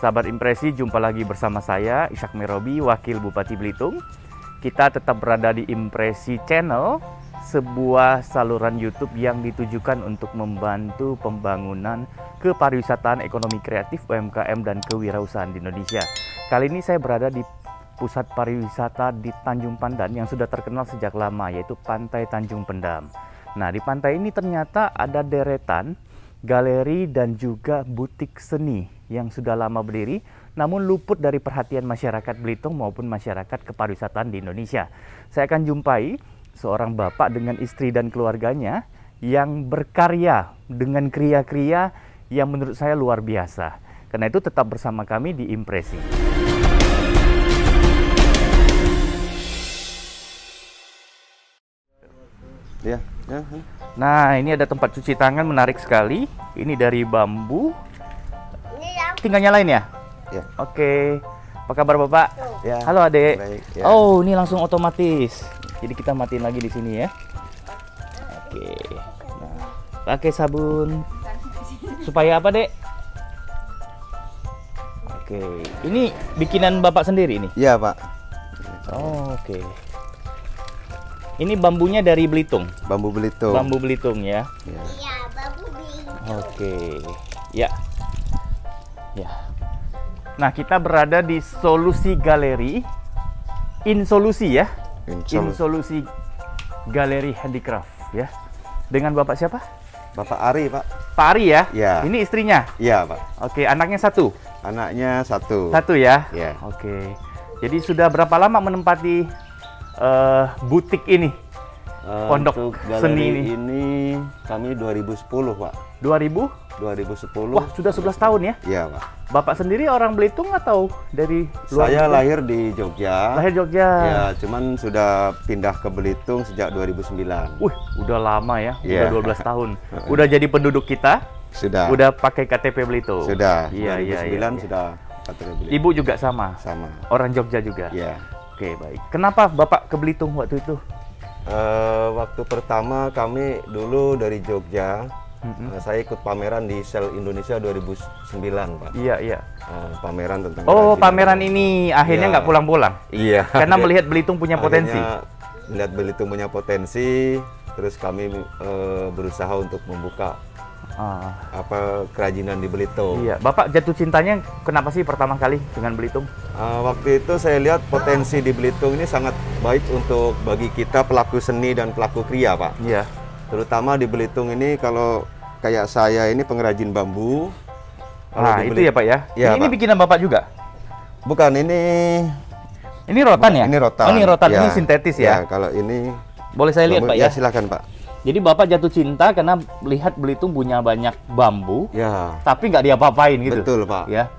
Sahabat Impresi, jumpa lagi bersama saya, Ishak Merobi, Wakil Bupati Belitung. Kita tetap berada di Impresi Channel, sebuah saluran YouTube yang ditujukan untuk membantu pembangunan kepariwisataan, ekonomi kreatif, UMKM, dan kewirausahaan di Indonesia. Kali ini saya berada di pusat pariwisata di Tanjung Pandan yang sudah terkenal sejak lama, yaitu Pantai Tanjung Pendam. Nah, di pantai ini ternyata ada deretan galeri dan juga butik seni yang sudah lama berdiri, namun luput dari perhatian masyarakat Belitung maupun masyarakat kepariwisataan di Indonesia. Saya akan jumpai seorang bapak dengan istri dan keluarganya yang berkarya dengan kriya-kriya yang menurut saya luar biasa. Karena itu tetap bersama kami di Impresi. Ya. Nah, ini ada tempat cuci tangan menarik sekali. Ini dari bambu. Tinggal nyalain ya? Ya. Oke. Apa kabar Bapak? Ya. Halo Adek. Baik, ya. Oh, ini langsung otomatis. Jadi kita matiin lagi di sini ya. Oke. Nah, pakai sabun. Supaya apa, Dek? Oke. Ini bikinan Bapak sendiri ini? Iya, Pak. Oh, oke. Ini bambunya dari Belitung. Bambu Belitung. Bambu Belitung ya. Ya. Iya, bambu Belitung. Oke. Ya. Ya. Nah, kita berada di Solusi Galeri. Insolusi ya. Insolusi Galeri Handicraft ya. Dengan Bapak siapa? Bapak Ari, Pak. Pak Ari ya? Ya. Ini istrinya? Iya, Pak. Oke, anaknya satu? Anaknya satu. Satu ya? Ya. Oke. Jadi sudah berapa lama menempati butik ini? Pondok Untuk seni galeri ini kami 2010, Pak. 2000? 2010. Wah, sudah 11 tahun ya? Iya, Pak. Bapak sendiri orang Belitung atau dari luar? Saya negeri? lahir di Jogja. Lahir Jogja. Ya, cuman sudah pindah ke Belitung sejak 2009. Wih, udah lama ya, Iya. udah 12 tahun. Udah jadi penduduk kita, Sudah. udah pakai KTP Belitung. Sudah. Iya, 2009 iya. sudah KTP Belitung. Ibu juga sama, Sama. orang Jogja juga. Iya. Oke, baik. Kenapa Bapak ke Belitung waktu itu? Waktu pertama kami dulu dari Jogja, saya ikut pameran di Shell Indonesia 2009, Pak. Iya, iya. Pameran tentang Oh, kerajinan. pameran ini akhirnya Iya. nggak pulang-pulang? Iya. Karena melihat Belitung punya potensi? Akhirnya melihat Belitung punya potensi, terus kami berusaha untuk membuka kerajinan di Belitung. Iya. Bapak jatuh cintanya kenapa sih pertama kali dengan Belitung? Waktu itu saya lihat potensi di Belitung ini sangat baik untuk bagi kita pelaku seni dan pelaku kriya, Pak. Iya. Terutama di Belitung ini, kalau kayak saya ini pengrajin bambu. Nah, itu ya Pak ya? Ya, ini Pak. bikinan Bapak juga? Bukan, ini Rotan ya? Ini rotan. Oh, ini rotan, Ya. ini sintetis ya? Kalau ini Boleh saya lihat Pak ya? silakan, Pak. Jadi Bapak jatuh cinta karena melihat Belitung punya banyak bambu, Ya, tapi nggak diapa-apain gitu. betul, Pak. Ya.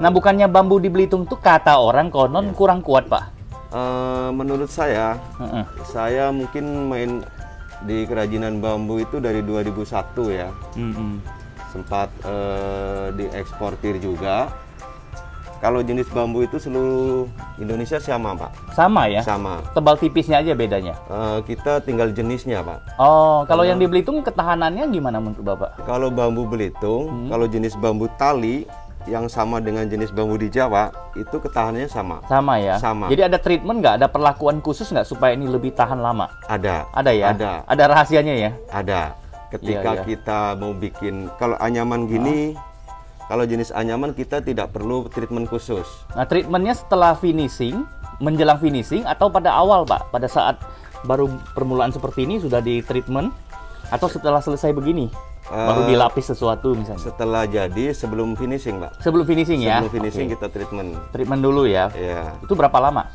Nah, bukannya bambu di Belitung tuh kata orang konon kurang kuat, Pak? Menurut saya, Heeh. saya mungkin main di kerajinan bambu itu dari 2001 ya. Sempat dieksportir juga. Kalau jenis bambu itu seluruh Indonesia sama, Pak. Sama ya? Sama. Tebal tipisnya aja bedanya. Kita tinggal jenisnya, Pak. Oh, kalau yang di Belitung ketahanannya gimana menurut Bapak? Kalau bambu Belitung, kalau jenis bambu tali yang sama dengan jenis bambu di Jawa, itu ketahanannya sama. Sama ya? Sama. Jadi ada treatment nggak? Ada perlakuan khusus nggak supaya ini lebih tahan lama? Ada. Ada ya? Ada. Ada rahasianya ya? Ada. Ketika Iya, iya. kita mau bikin, kalau anyaman gini, kalau jenis anyaman kita tidak perlu treatment khusus. Nah, treatmentnya setelah finishing, menjelang finishing, atau pada awal, Pak? Pada saat baru permulaan seperti ini sudah di treatment, atau setelah selesai begini, baru dilapis sesuatu misalnya? Setelah jadi, sebelum finishing, Pak. Sebelum finishing ya? Sebelum finishing Oke. kita treatment. Treatment dulu ya? Ya. Itu berapa lama?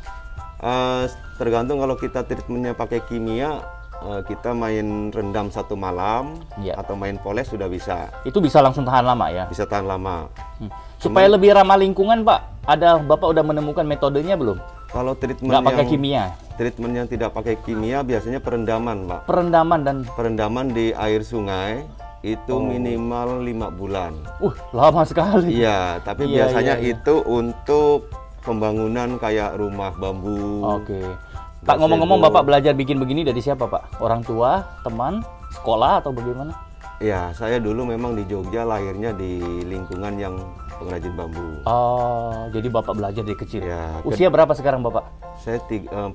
Tergantung, kalau kita treatmentnya pakai kimia, kita main rendam 1 malam, Iya. atau main poles sudah bisa. Itu bisa langsung tahan lama ya? Bisa tahan lama. Supaya lebih ramah lingkungan, Pak, Bapak udah menemukan metodenya belum? Kalau treatment Nggak pakai yang kimia? treatment yang tidak pakai kimia biasanya perendaman, Pak. Perendaman dan... Perendaman di air sungai itu minimal 5 bulan. Lama sekali. Iya, tapi Iya, biasanya iya, iya. itu untuk pembangunan kayak rumah bambu. Oke. Pak, ngomong-ngomong, Bapak belajar bikin begini dari siapa, Pak? Orang tua, teman, sekolah, atau bagaimana? Ya, saya dulu memang di Jogja, lahirnya di lingkungan yang pengrajin bambu. Oh, jadi Bapak belajar dari kecil. Ya, Usia berapa sekarang Bapak? Saya 42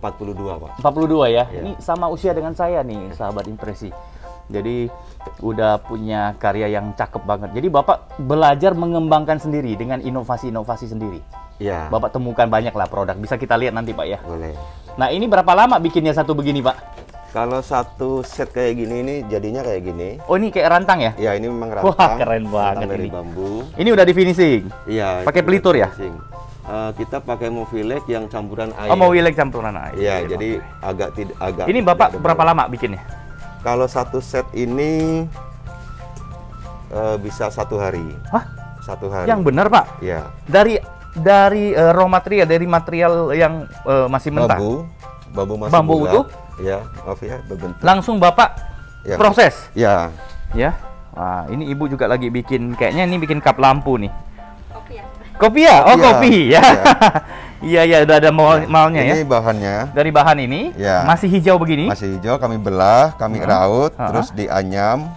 Pak. 42 ya? Ya. Ini sama usia dengan saya nih, sahabat impresi. Jadi udah punya karya yang cakep banget. Jadi Bapak belajar mengembangkan sendiri dengan inovasi-inovasi sendiri. Ya. Bapak temukan banyak lah produk. Bisa kita lihat nanti Pak ya. Boleh. Nah ini berapa lama bikinnya satu begini Pak? Kalau satu set kayak gini ini jadinya kayak gini. Oh ini kayak rantang ya? Ya ini memang rantang. Wah keren banget rantang dari ini. bambu. Ini udah di finishing? Iya. Pakai pelitur ya? Kita pakai movilek yang campuran air. Oh movilek campuran air. Iya, jadi agak. Ini Bapak berapa lama bikinnya? Kalau satu set ini bisa 1 hari. Hah? 1 hari. Yang benar Pak? Iya. Dari raw material, dari material yang masih mentah. Bambu masih bambu bulat. utuh? Ya, maaf ya, berbentuk. Langsung Bapak Ya. proses? Ya. Ya. Wah, ini Ibu juga lagi bikin, kayaknya ini bikin kap lampu nih. Kopi ya? Kopi ya? Oh, Iya. kopi ya. Iya. Iya, iya, udah ada malnya ya. Ini bahannya Dari bahan ini, Ya. masih hijau begini. masih hijau, kami belah, kami raut, terus dianyam.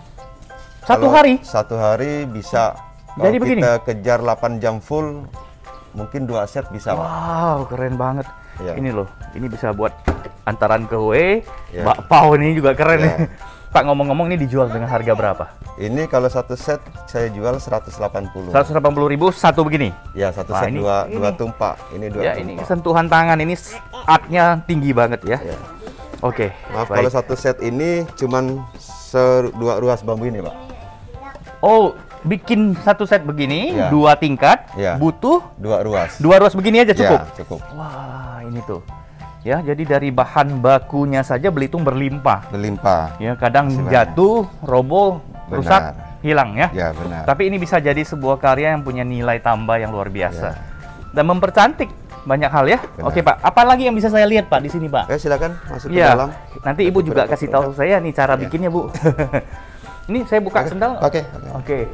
Satu Kalau hari? 1 hari bisa. Jadi Kalau begini? kita kejar 8 jam full, mungkin 2 set bisa, Pak. Wow, keren banget. Ya. Ini loh, ini bisa buat antaran kue, Ya. bakpao ini juga keren Ya. nih. Pak ngomong-ngomong ini dijual dengan harga berapa? Ini kalau satu set saya jual 180. 180.000 satu begini. Ya, satu Wah, set ini- dua ini. tumpak. Ini 2 Ya, tumpak. ini sentuhan tangan ini artnya tinggi banget ya. Ya. Oke. Maaf baik. kalau satu set ini cuman 2 ruas bambu ini, Pak. Oh, bikin satu set begini, Ya. 2 tingkat, Ya. butuh 2 ruas. 2 ruas begini aja cukup. Ya, cukup. Wah, ini tuh. Ya, jadi dari bahan bakunya saja Belitung berlimpah. Berlimpah. Ya, kadang Masih banyak. jatuh, roboh, Benar. rusak, hilang ya. Ya, benar. Tapi ini bisa jadi sebuah karya yang punya nilai tambah yang luar biasa. Ya. Dan mempercantik banyak hal ya. Benar. Oke, Pak. Apa lagi yang bisa saya lihat, Pak, di sini, Pak? Silakan masuk ke Iya. dalam. Nanti Ibu juga Beberapa kasih tahu saya nih cara Ya. bikinnya, Bu. Ini saya buka sendal. Oke. Oke.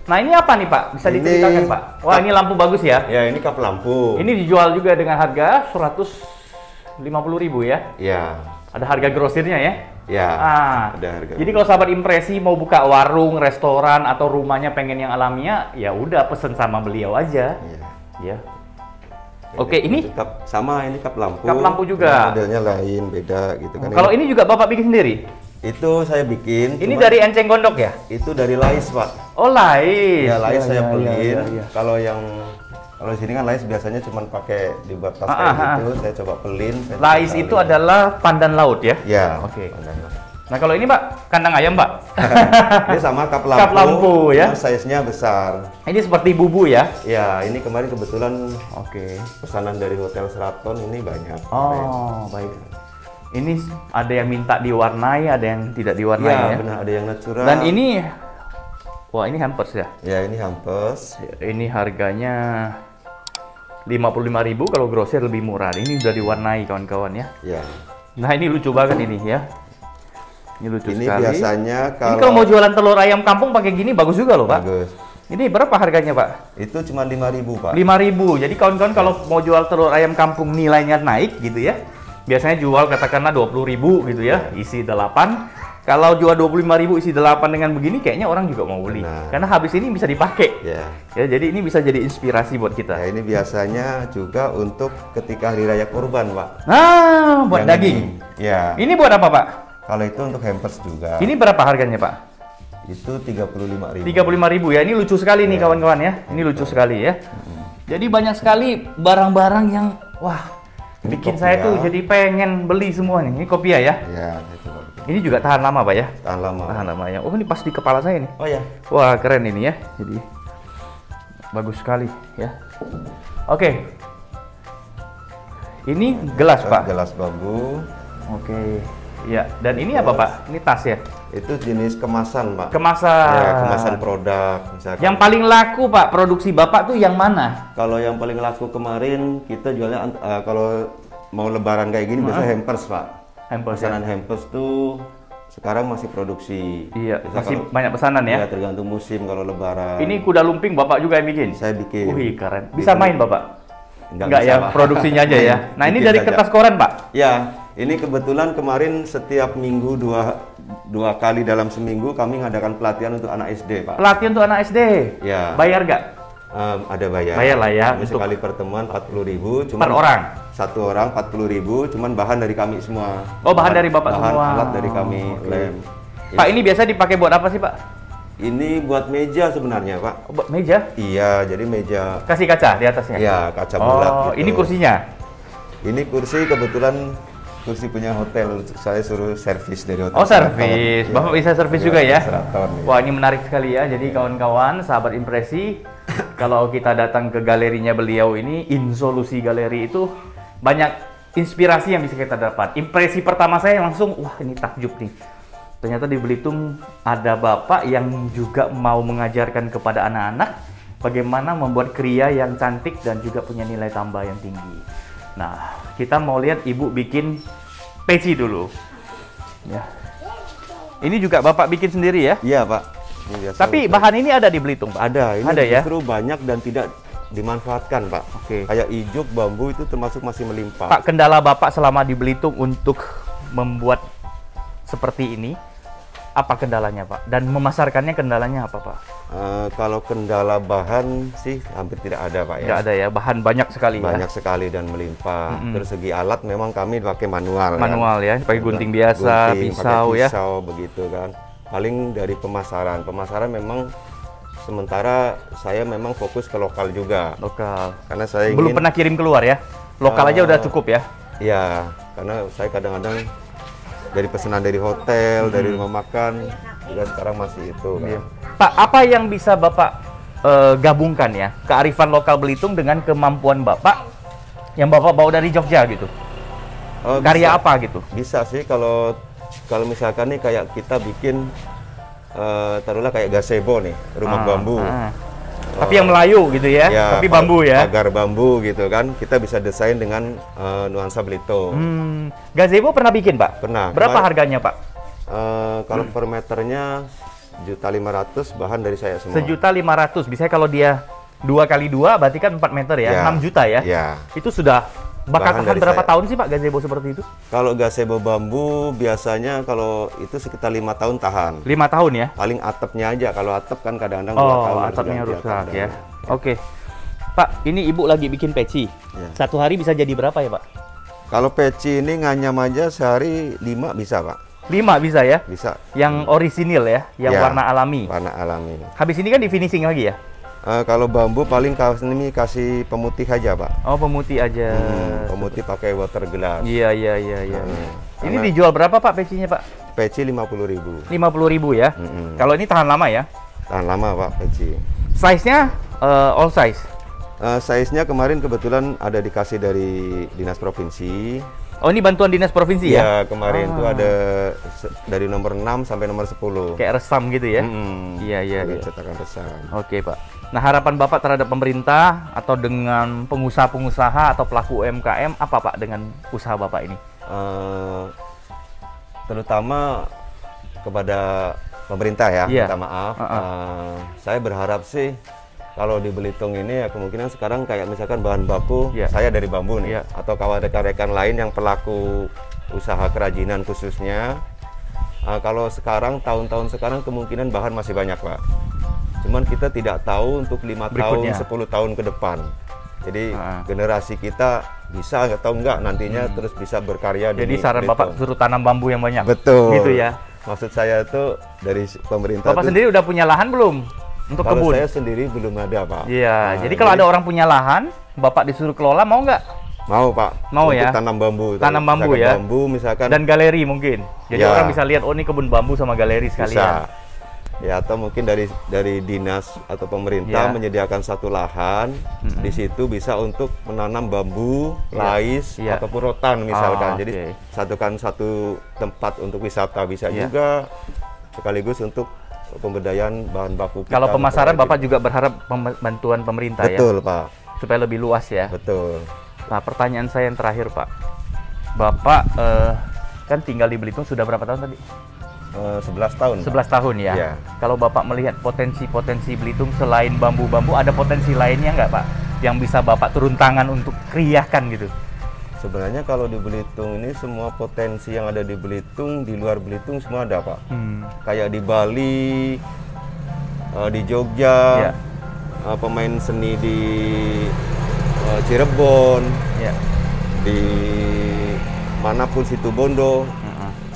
Nah, ini apa nih, Pak? Bisa Ini- diceritakan, Pak? Wah, ini lampu bagus ya. Ya, ini kap lampu. Ini dijual juga dengan harga 150.000 ya. Ya. Ada harga grosirnya ya. Ya. Ah, Ada harga. jadi kalau sahabat impresi mau buka warung, restoran atau rumahnya pengen yang alamiah, ya udah pesen sama beliau aja. Ya. Ya. Oke, ini kap sama, ini kap lampu. Kap lampu juga. Modelnya lain, beda gitu kan. kalau ini juga Bapak bikin sendiri. Itu saya bikin. Ini cuman dari enceng gondok ya? itu dari lais, Pak. Oh, lais. Ya, lais saya pelin. ya. Kalau di sini kan lais biasanya cuma pakai dibuat tas Ah, kayak ah, gitu. Saya coba pelin. saya Lais coba itu pelin. adalah pandan laut ya? Ya. Oke. Nah, kalau ini, Pak, kandang ayam, Pak. Ini sama kap lampu. Kap lampu, ya. cuma size-nya besar. Ini seperti bubu ya? Ya, ini kemarin kebetulan Oke. pesanan dari Hotel Sheraton ini banyak. Oh, baik. Ini ada yang minta diwarnai, ada yang tidak diwarnai Ya, ya. benar, ada yang natural. Dan ini, wah ini hampers ya. Ya, ini hampers. Ini harganya 55.000, kalau grosir lebih murah. Ini udah diwarnai kawan-kawan ya. Ya. Nah ini lucu banget ini ya. Ini lucu Ini sekali. biasanya Ini kalau mau jualan telur ayam kampung pakai gini bagus juga loh Pak. bagus. Ini berapa harganya Pak? Itu cuma 5.000, Pak. 5.000. Jadi kawan-kawan kalau mau jual telur ayam kampung nilainya naik gitu ya. Biasanya jual katakanlah 20.000 gitu ya, isi 8. Kalau jual 25.000 isi 8 dengan begini kayaknya orang juga mau beli. Benar. Karena habis ini bisa dipakai. Ya. Ya, jadi ini bisa jadi inspirasi buat kita. Ya, ini biasanya juga untuk ketika hari raya kurban, Pak. Nah, buat Yang daging. ini. Ya. Ini buat apa, Pak? Kalau itu untuk hampers juga. Ini berapa harganya, Pak? Itu 35.000. 35.000 ya. Ini lucu sekali nih kawan-kawan ya. Ini lucu sekali ya. Jadi banyak sekali barang-barang yang wah, Ini bikin kopia. saya tuh jadi pengen beli semua nih. Ini kopiah ya. Ya, itu. Pak. Ini juga tahan lama, Pak ya. Tahan lama. Tahan lama ya. Oh, ini pas di kepala saya nih. Oh ya. Wah, keren ini ya. Jadi bagus sekali ya. Oke. Ini gelas, Pak. Gelas bambu. Oke. Ya, dan ini apa, Pak? Ini tas ya. Itu jenis kemasan, Pak. Kemasan. Ya, kemasan produk. Misalkan. Yang paling laku, Pak, produksi Bapak tuh yang mana? Kalau yang paling laku kemarin kita jualnya kalau mau lebaran kayak gini biasanya hampers, Pak. Hampers ya. Pesanan hampers tuh sekarang masih produksi. Iya, Biasa masih kalau- banyak pesanan ya. Ya, tergantung musim kalau lebaran. Ini kuda lumping Bapak juga yang bikin? saya bikin. Wih, keren. Bisa main, Bapak? Nggak bisa, ya, Pak. produksinya aja ya. Nah, ini Bikin dari saja. kertas koran, Pak? Ya, ini kebetulan kemarin setiap minggu dua kali dalam seminggu kami ngadakan pelatihan untuk anak SD, Pak. Pelatihan untuk anak SD? Ya. Bayar nggak? Ada bayar. Bayar lah ya. Untuk sekali pertemuan 40.000, per orang. Satu orang 40.000, cuman bahan dari kami semua. Oh, bahan dari Bapak semua. Bahan alat dari kami, lem. Pak, ini biasa dipakai buat apa sih, Pak? Ini buat meja sebenarnya, Pak. Oh, buat meja? Iya, jadi meja. Kasih kaca di atasnya? Iya, kaca bulat gitu. Ini kursinya? Ini kursi kebetulan kursi punya hotel, saya suruh servis dari hotel. Oh, servis. Bapak bisa servis juga ya? Seraton, Wah, ini menarik sekali ya. Jadi kawan-kawan, sahabat impresi, kalau kita datang ke galerinya beliau ini, Insolusi Galeri itu banyak inspirasi yang bisa kita dapat. Impresi pertama saya langsung, wah ini takjub nih. Ternyata di Belitung ada bapak yang juga mau mengajarkan kepada anak-anak bagaimana membuat kriya yang cantik dan juga punya nilai tambah yang tinggi. Nah, kita mau lihat ibu bikin peci dulu. Ya. Ini juga bapak bikin sendiri ya? Iya, Pak. Tapi bahan ini ada di Belitung, Pak? Ada, ini ada justru ya? Banyak dan tidak dimanfaatkan, Pak. Oke. Kayak ijuk, bambu itu termasuk masih melimpah. Pak, kendala bapak selama di Belitung untuk membuat seperti ini, apa kendalanya, Pak? Dan memasarkannya kendalanya apa, Pak? Kalau kendala bahan sih hampir tidak ada, Pak ya. Tidak ada ya, bahan banyak sekali ya. Banyak sekali dan melimpah. Terus segi alat memang kami pakai manual. Manual ya, pakai gunting biasa, pisau ya. Pisau begitu kan. Paling dari pemasaran. Pemasaran memang sementara saya memang fokus ke lokal juga. Lokal. Karena saya belum pernah kirim keluar ya. Lokal aja udah cukup ya. Iya, karena saya kadang-kadang dari pesanan dari hotel, dari rumah makan, juga sekarang masih itu. Kan. Pak, apa yang bisa Bapak gabungkan ya, kearifan lokal Belitung dengan kemampuan Bapak yang Bapak bawa dari Jogja gitu? Karya bisa, apa gitu? Bisa sih kalau misalkan nih kayak kita bikin taruhlah kayak gazebo nih, rumah bambu. Tapi yang Melayu gitu ya, tapi bambu ya. Pagar bambu gitu kan, kita bisa desain dengan nuansa Belitung. Gazebo pernah bikin, Pak? Pernah. Berapa harganya, Pak? Kalau per meternya 1.500.000, bahan dari saya semua. 1.500.000. Biasanya kalau dia 2x2 berarti kan 4 meter ya, 6 juta ya. Iya. Itu sudah bakal tahan berapa tahun sih, Pak, gazebo seperti itu? Kalau gazebo bambu biasanya kalau itu sekitar 5 tahun tahan. 5 tahun ya? Paling atapnya aja. Kalau atap kan kadang-kadang 2 tahun. Oh, atapnya rusak ya. Oke. Pak, ini Ibu lagi bikin peci. Satu hari bisa jadi berapa ya, Pak? Kalau peci ini nganyam aja sehari 5 bisa, Pak. 5 bisa ya? Bisa. Yang orisinil ya? Yang warna alami? Warna alami. Habis ini kan di finishing lagi ya? Kalau bambu paling ini kasih pemutih aja, Pak. Oh, pemutih aja. Pemutih pakai water glass. Iya. Ini dijual berapa, Pak, pecinya, Pak? Peci 50.000. 50.000 ya? Kalau ini tahan lama ya? Tahan lama, Pak, peci. Size-nya all size? Size-nya kemarin kebetulan ada dikasih dari Dinas Provinsi. Oh, ini bantuan Dinas Provinsi ya? Ya, kemarin itu ada dari nomor 6 sampai nomor 10. Kayak resam gitu ya? Iya. Cetakan resam. Oke, Pak. Nah, harapan Bapak terhadap pemerintah atau dengan pengusaha-pengusaha atau pelaku UMKM apa, Pak, dengan usaha Bapak ini? Terutama kepada pemerintah ya, minta maaf. Saya berharap sih kalau di Belitung ini ya kemungkinan sekarang kayak misalkan bahan baku saya dari bambu nih, atau kawan rekan-rekan lain yang pelaku usaha kerajinan khususnya. Kalau sekarang tahun-tahun sekarang kemungkinan bahan masih banyak, Pak. Cuman kita tidak tahu untuk 5 tahun, 10 tahun ke depan. Jadi generasi kita bisa atau enggak nantinya terus bisa berkarya. Jadi saran Bapak suruh tanam bambu yang banyak. Betul. Gitu ya. Maksud saya itu dari pemerintah. Bapak sendiri udah punya lahan belum untuk kalau kebun? Saya sendiri belum ada, Pak. Iya. Jadi kalau ada orang punya lahan, Bapak disuruh kelola, mau nggak? Mau, Pak. Mau untuk ya. Tanam bambu. Tanam bambu ya. Bambu misalkan. Dan galeri mungkin. Jadi orang bisa lihat, oh ini kebun bambu sama galeri sekalian. Bisa. Ya, atau mungkin dari dinas atau pemerintah menyediakan satu lahan, di situ bisa untuk menanam bambu, lais, ataupun rotan misalkan. Jadi satukan satu tempat untuk wisata bisa juga, sekaligus untuk pemberdayaan bahan baku kita. Kalau pemasaran Bapak juga berharap bantuan pemerintah ya? Betul, Pak. Supaya lebih luas ya? Betul. Nah, pertanyaan saya yang terakhir, Pak. Bapak kan tinggal di Belitung sudah berapa tahun tadi? 11 tahun. 11 tahun ya? Iya. Kalau Bapak melihat potensi-potensi Belitung selain bambu-bambu, ada potensi lainnya nggak, Pak? Yang bisa Bapak turun tangan untuk kriyakan gitu? Sebenarnya kalau di Belitung ini semua potensi yang ada di Belitung, di luar Belitung semua ada, Pak. Kayak di Bali, di Jogja, pemain seni di Cirebon, di manapun Situbondo,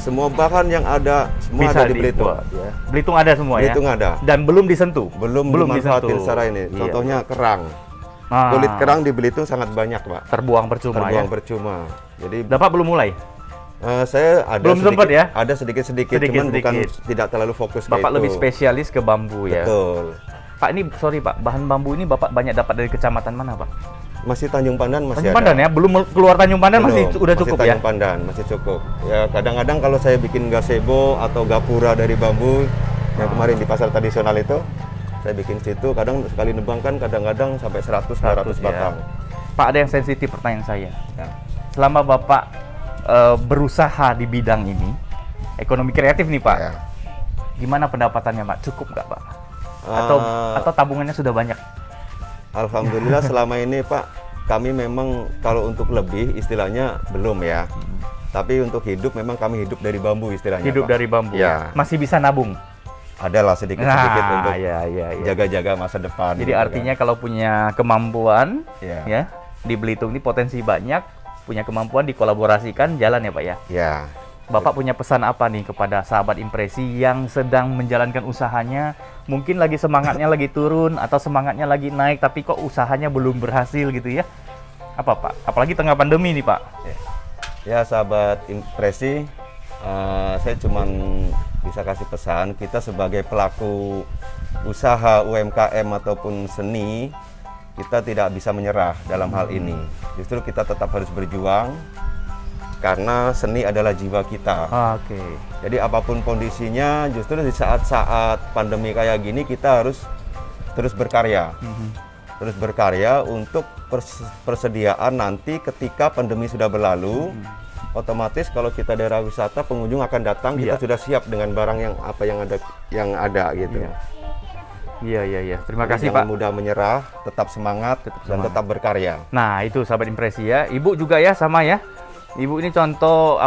semua bahan yang ada semua bisa ada di Belitung. Ya. Belitung ada semua Belitung ya. ada. Dan belum disentuh. Belum dimanfaatin secara ini. Contohnya kerang. Kulit kerang di Belitung sangat banyak, Pak. Terbuang percuma. Terbuang percuma. Jadi Bapak belum mulai. Saya ada belum sempat ya? Ada sedikit-sedikit, cuman bukan tidak terlalu fokus ke Bapak itu. lebih spesialis ke bambu ya. Betul. Pak, ini sorry Pak, bahan bambu ini Bapak banyak dapat dari kecamatan mana Pak? Masih Tanjung Pandan masih Tanjung Pandan ya? Belum keluar Tanjung Pandan masih udah cukup ya? Tanjung Pandan masih cukup. Ya kadang-kadang kalau saya bikin gazebo atau gapura dari bambu yang kemarin di pasar tradisional itu, saya bikin situ, kadang sekali nebang kan kadang-kadang sampai 100-200 batang. Pak, ada yang sensitif pertanyaan saya. Selama Bapak berusaha di bidang ini, ekonomi kreatif nih Pak, gimana pendapatannya Pak? Cukup nggak Pak? Atau tabungannya sudah banyak? Alhamdulillah selama ini Pak, kami memang kalau untuk lebih istilahnya belum ya. Tapi untuk hidup memang kami hidup dari bambu istilahnya. Hidup Pak. dari bambu. Ya. Masih bisa nabung. Adalah sedikit-sedikit untuk ya. jaga-jaga masa depan. Jadi gitu artinya kalau punya kemampuan ya di Belitung ini potensi banyak, punya kemampuan dikolaborasikan jalan ya Pak ya. Ya. Bapak punya pesan apa nih kepada sahabat impresi yang sedang menjalankan usahanya, mungkin lagi semangatnya lagi turun atau semangatnya lagi naik tapi kok usahanya belum berhasil gitu ya? Apa Pak? Apalagi tengah pandemi nih Pak. Ya sahabat impresi, saya cuman bisa kasih pesan, kita sebagai pelaku usaha UMKM ataupun seni, kita tidak bisa menyerah dalam hal ini. Justru kita tetap harus berjuang. Karena seni adalah jiwa kita. Oke. Jadi apapun kondisinya, justru di saat-saat pandemi kayak gini kita harus terus berkarya. Terus berkarya untuk persediaan nanti ketika pandemi sudah berlalu, otomatis kalau kita daerah wisata pengunjung akan datang, kita sudah siap dengan barang yang ada gitu. Iya. Terima Jadi kasih jangan Pak. mudah menyerah, tetap semangat, dan tetap berkarya. Nah itu sahabat impresi ya. Ibu juga ya sama ya. Ibu ini contoh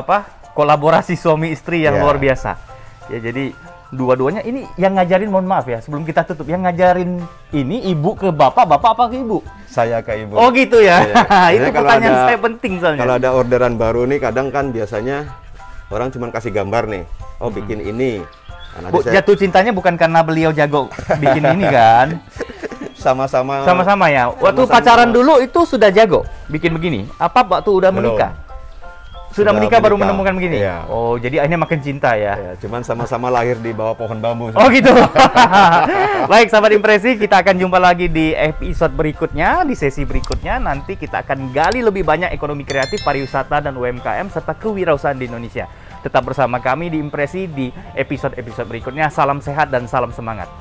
kolaborasi suami istri yang luar biasa. Ya jadi dua-duanya ini yang ngajarin, mohon maaf ya sebelum kita tutup, yang ngajarin ini ibu ke bapak, bapak apa ke ibu? Saya ke ibu. Oh gitu ya. Itu Kalau pertanyaan ada- saya penting soalnya. Kalau ada orderan baru nih, kadang kan biasanya orang cuma kasih gambar nih, oh bikin ini. Nah, Bu, jatuh cintanya bukan karena beliau jago bikin ini kan? sama-sama Ya. Waktu sama-sama. pacaran dulu itu sudah jago bikin begini. Apa waktu udah Belum. menikah? Sudah menikah baru menikah. menemukan begini? Iya. Oh, jadi akhirnya makin cinta ya? Ya, cuman sama-sama lahir di bawah pohon bambu. Oh gitu. Baik sahabat impresi, kita akan jumpa lagi di episode berikutnya, di sesi berikutnya. Nanti kita akan gali lebih banyak ekonomi kreatif, pariwisata, dan UMKM, serta kewirausahaan di Indonesia. Tetap bersama kami di Impresi di episode-episode berikutnya. Salam sehat dan salam semangat.